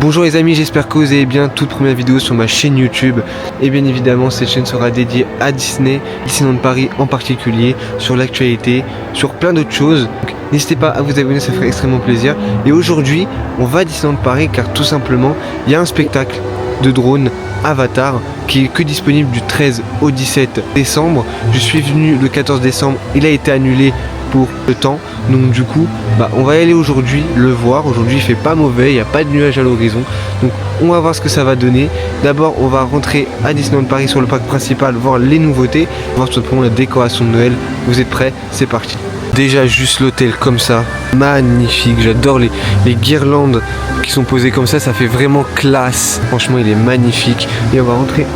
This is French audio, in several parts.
Bonjour les amis, j'espère que vous allez bien. Toute première vidéo sur ma chaîne YouTube. Et bien évidemment cette chaîne sera dédiée à Disney, Disneyland Paris en particulier, sur l'actualité, sur plein d'autres choses. N'hésitez pas à vous abonner, ça ferait extrêmement plaisir. Et aujourd'hui on va à Disneyland Paris car tout simplement il y a un spectacle de drone Avatar qui est que disponible du 13 au 17 décembre. Je suis venu le 14 décembre, il a été annulé pour le temps, donc du coup on va y aller aujourd'hui le voir. Aujourd'hui il fait pas mauvais, il n'y a pas de nuages à l'horizon, donc on va voir ce que ça va donner. D'abord on va rentrer à Disneyland Paris sur le parc principal, voir les nouveautés, voir tout simplement la décoration de Noël. Vous êtes prêts? C'est parti. Déjà juste l'hôtel comme ça, magnifique, j'adore les guirlandes qui sont posées comme ça fait vraiment classe. Franchement il est magnifique. Et on va rentrer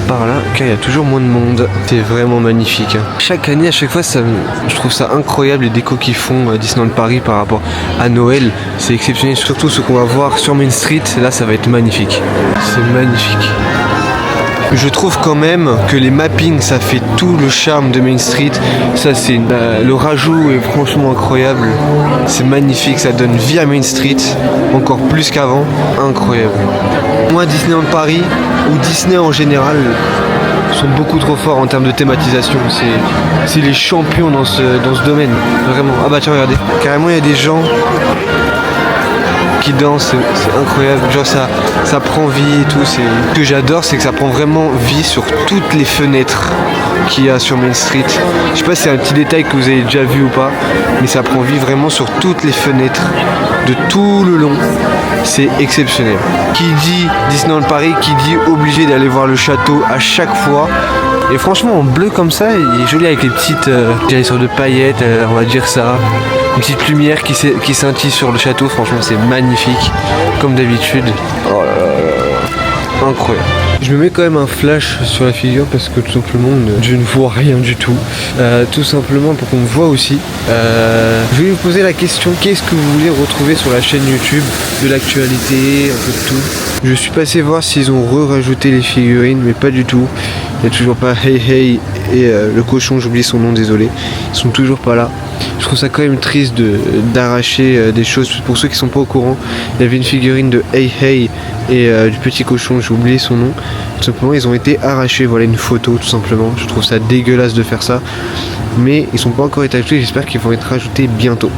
par là car il y a toujours moins de monde. C'est vraiment magnifique. Chaque année, à chaque fois, je trouve ça incroyable les décos qu'ils font à Disneyland Paris par rapport à Noël. C'est exceptionnel, surtout ce qu'on va voir sur Main Street. Là ça va être magnifique. C'est magnifique. Je trouve quand même que les mappings ça fait tout le charme de Main Street. Ça c'est le rajout est franchement incroyable. C'est magnifique, ça donne vie à Main Street encore plus qu'avant. Incroyable. Moi Disneyland Paris ou Disney en général sont beaucoup trop forts en termes de thématisation. C'est les champions dans ce domaine. Vraiment. Ah bah tiens regardez. Carrément il y a des gens qui dansent, c'est incroyable, genre ça prend vie et tout. Ce que j'adore c'est que ça prend vraiment vie sur toutes les fenêtres qu'il y a sur Main Street. Je sais pas si c'est un petit détail que vous avez déjà vu ou pas, mais ça prend vie vraiment sur toutes les fenêtres de tout le long. C'est exceptionnel. Qui dit Disneyland Paris, qui dit obligé d'aller voir le château à chaque fois. Et franchement en bleu comme ça, il est joli avec les petites sortes de paillettes, on va dire ça. Une petite lumière qui scintille sur le château, franchement c'est magnifique, comme d'habitude. Oh là là, incroyable. Je me mets quand même un flash sur la figure parce que tout simplement je ne vois rien du tout. Tout simplement pour qu'on me voit aussi. Je vais vous poser la question, qu'est-ce que vous voulez retrouver sur la chaîne YouTube? De l'actualité, un peu de tout. Je suis passé voir s'ils ont rajouté les figurines, mais pas du tout. Il n'y a toujours pas Hey Hey et le cochon, j'oublie son nom, désolé. Ils sont toujours pas là. Je trouve ça quand même triste d'arracher des choses. Pour ceux qui sont pas au courant, il y avait une figurine de Hey Hey et du petit cochon, j'ai oublié son nom. Tout simplement ils ont été arrachés, voilà une photo tout simplement. Je trouve ça dégueulasse de faire ça, mais ils sont pas encore été ajoutés, j'espère qu'ils vont être rajoutés bientôt.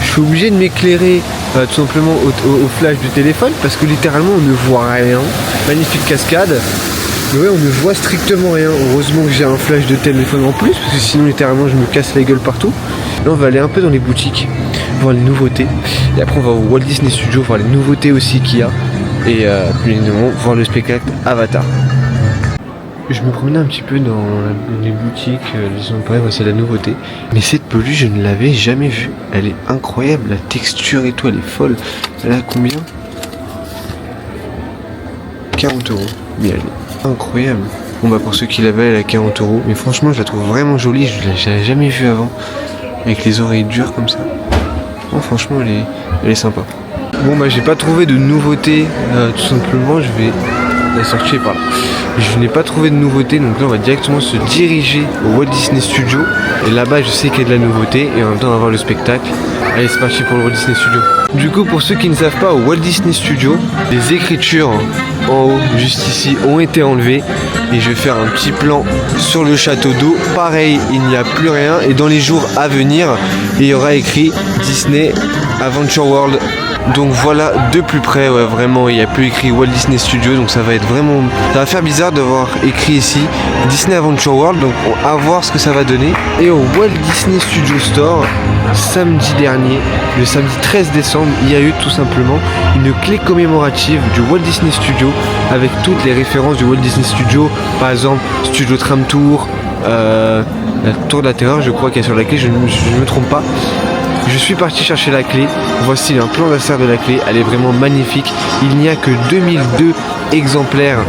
Je suis obligé de m'éclairer tout simplement au flash du téléphone parce que littéralement on ne voit rien. Magnifique cascade. Mais ouais, on ne voit strictement rien. Heureusement que j'ai un flash de téléphone en plus, parce que sinon littéralement je me casse la gueule partout. Là on va aller un peu dans les boutiques, voir les nouveautés. Et après on va au Walt Disney Studio, voir les nouveautés aussi qu'il y a. Et bien évidemment voir le spectacle Avatar. Je me promenais un petit peu dans les boutiques, c'est la nouveauté. Mais cette peluche je ne l'avais jamais vue. Elle est incroyable, la texture et tout, elle est folle. Elle a combien? 40 €. Mais elle est incroyable. Bon bah pour ceux qui l'avaient, elle a 40 €. Mais franchement je la trouve vraiment jolie, je l'avais jamais vue avant. Avec les oreilles dures comme ça. Oh, franchement elle est sympa. Bon bah j'ai pas trouvé de nouveauté, tout simplement je vais la sortir par là. Je n'ai pas trouvé de nouveauté, donc là on va directement se diriger au Walt Disney Studio. Et là-bas je sais qu'il y a de la nouveauté et en même temps on va voir le spectacle. Allez c'est parti pour le Walt Disney Studio. Du coup pour ceux qui ne savent pas, au Walt Disney Studio, les écritures en haut, juste ici, ont été enlevées. Et je vais faire un petit plan sur le château d'eau. Pareil, il n'y a plus rien. Et dans les jours à venir, il y aura écrit Disney Adventure World. Donc voilà de plus près, ouais vraiment il n'y a plus écrit Walt Disney Studio, donc ça va être vraiment, ça va faire bizarre d'avoir écrit ici Disney Adventure World, donc on va voir ce que ça va donner. Et au Walt Disney Studio Store, samedi dernier, le samedi 13 décembre, il y a eu tout simplement une clé commémorative du Walt Disney Studio avec toutes les références du Walt Disney Studio, par exemple Studio Tram Tour, la Tour de la Terreur je crois qu'il y a sur la clé, je ne me trompe pas. Je suis parti chercher la clé, voici un plan d'affaires de la clé, elle est vraiment magnifique. Il n'y a que 2002 exemplaires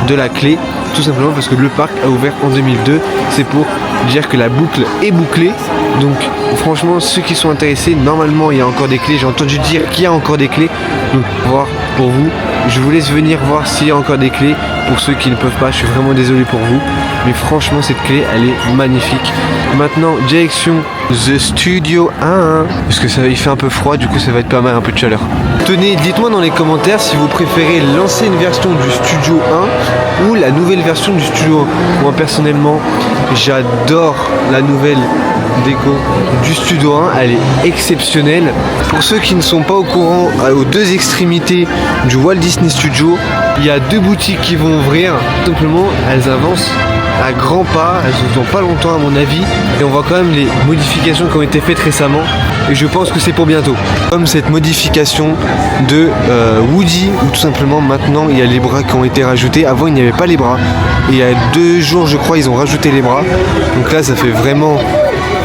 de la clé, tout simplement parce que le parc a ouvert en 2002. C'est pour dire que la boucle est bouclée. Donc franchement ceux qui sont intéressés, normalement il y a encore des clés, j'ai entendu dire qu'il y a encore des clés. Donc voir pour vous, je vous laisse venir voir s'il y a encore des clés. Pour ceux qui ne peuvent pas, je suis vraiment désolé pour vous. Mais franchement cette clé elle est magnifique. Maintenant direction The Studio 1, parce que il fait un peu froid, du coup ça va être pas mal, un peu de chaleur. Tenez, dites-moi dans les commentaires si vous préférez l'ancienne version du Studio 1 ou la nouvelle version du Studio 1. Moi personnellement, j'adore la nouvelle déco du Studio 1, elle est exceptionnelle. Pour ceux qui ne sont pas au courant, aux deux extrémités du Walt Disney Studio, il y a deux boutiques qui vont ouvrir. Tout simplement, elles avancent à grands pas, elles ne sont pas longtemps à mon avis, et on voit quand même les modifications qui ont été faites récemment, et je pense que c'est pour bientôt. Comme cette modification de Woody, où tout simplement maintenant il y a les bras qui ont été rajoutés. Avant il n'y avait pas les bras, et il y a 2 jours je crois ils ont rajouté les bras, donc là ça fait vraiment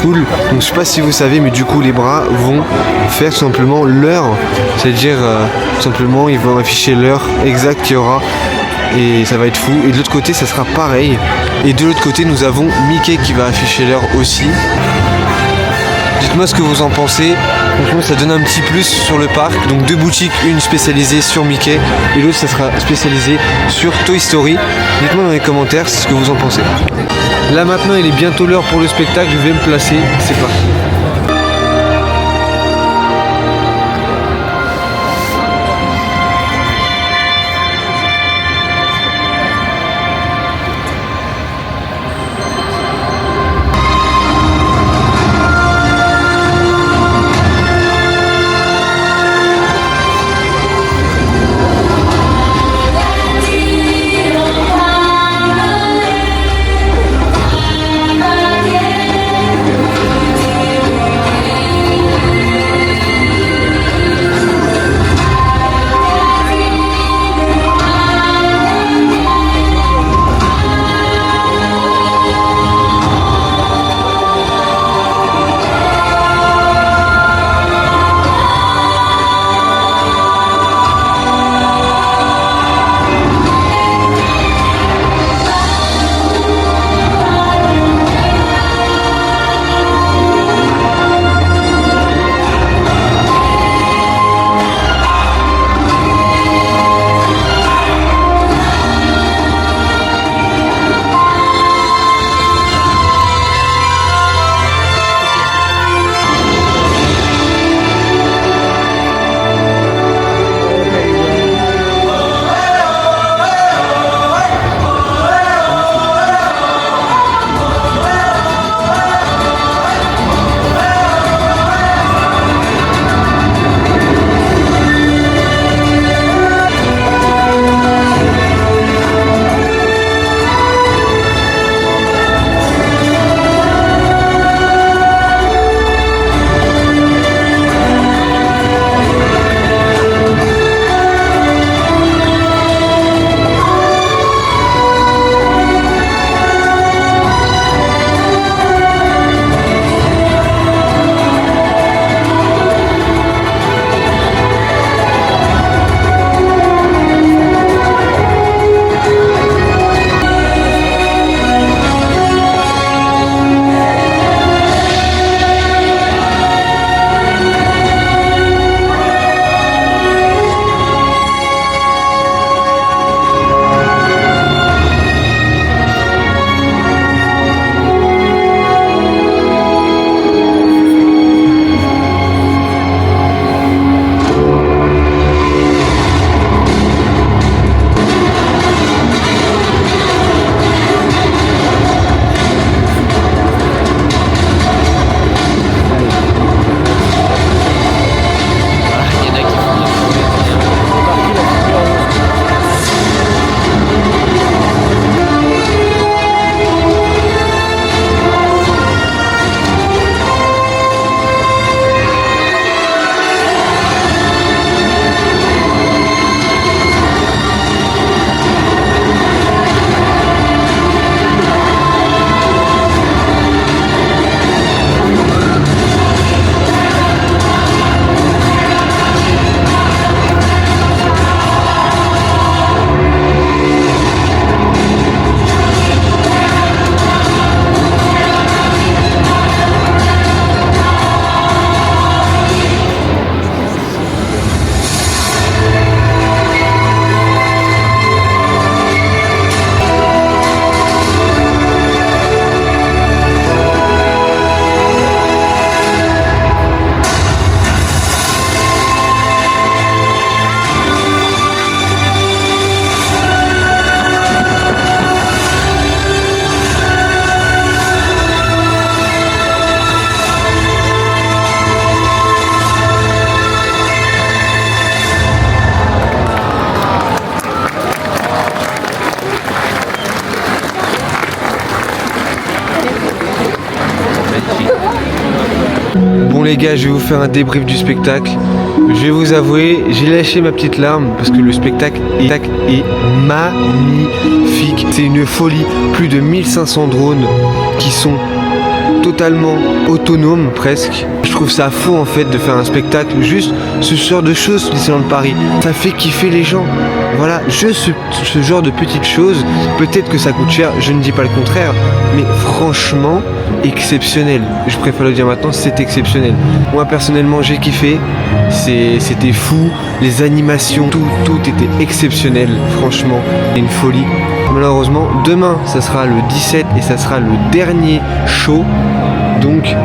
cool. Donc je sais pas si vous savez, mais du coup les bras vont faire tout simplement l'heure, c'est-à-dire tout simplement ils vont afficher l'heure exacte qu'il y aura, et ça va être fou. Et de l'autre côté ça sera pareil, et de l'autre côté nous avons Mickey qui va afficher l'heure aussi. Dites-moi ce que vous en pensez. Franchement ça donne un petit plus sur le parc. Donc 2 boutiques, une spécialisée sur Mickey et l'autre ça sera spécialisé sur Toy Story. Dites-moi dans les commentaires ce que vous en pensez. Là maintenant il est bientôt l'heure pour le spectacle, je vais me placer, c'est parti. les gars, je vais vous faire un débrief du spectacle. Je vais vous avouer, j'ai lâché ma petite larme parce que le spectacle est magnifique. C'est une folie, plus de 1500 drones qui sont totalement autonomes presque. Je trouve ça fou en fait de faire un spectacle, juste ce genre de choses, Disneyland Paris. Ça fait kiffer les gens. Voilà, juste ce genre de petites choses. Peut-être que ça coûte cher, je ne dis pas le contraire, mais franchement, exceptionnel. Je préfère le dire maintenant, c'est exceptionnel. Moi personnellement, j'ai kiffé. C'était fou. Les animations, tout était exceptionnel. Franchement, c'est une folie. Malheureusement, demain, ça sera le 17 et ça sera le dernier show. Donc,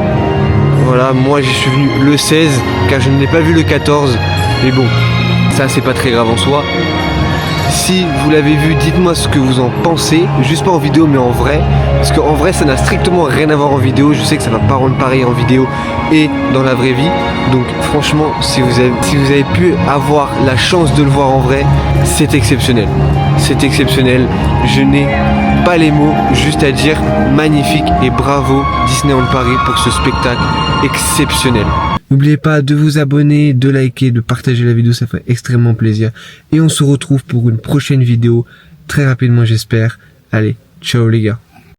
voilà, moi j'y suis venu le 16 car je n'ai pas vu le 14. Mais bon, ça c'est pas très grave en soi. Si vous l'avez vu, dites-moi ce que vous en pensez, juste pas en vidéo mais en vrai, parce qu'en vrai ça n'a strictement rien à voir en vidéo, je sais que ça va pas rendre pareil en vidéo et dans la vraie vie, donc franchement si vous avez pu avoir la chance de le voir en vrai, c'est exceptionnel, je n'ai pas les mots, juste à dire magnifique et bravo Disneyland Paris pour ce spectacle exceptionnel. N'oubliez pas de vous abonner, de liker, de partager la vidéo, ça fait extrêmement plaisir. Et on se retrouve pour une prochaine vidéo, très rapidement j'espère. Allez, ciao les gars.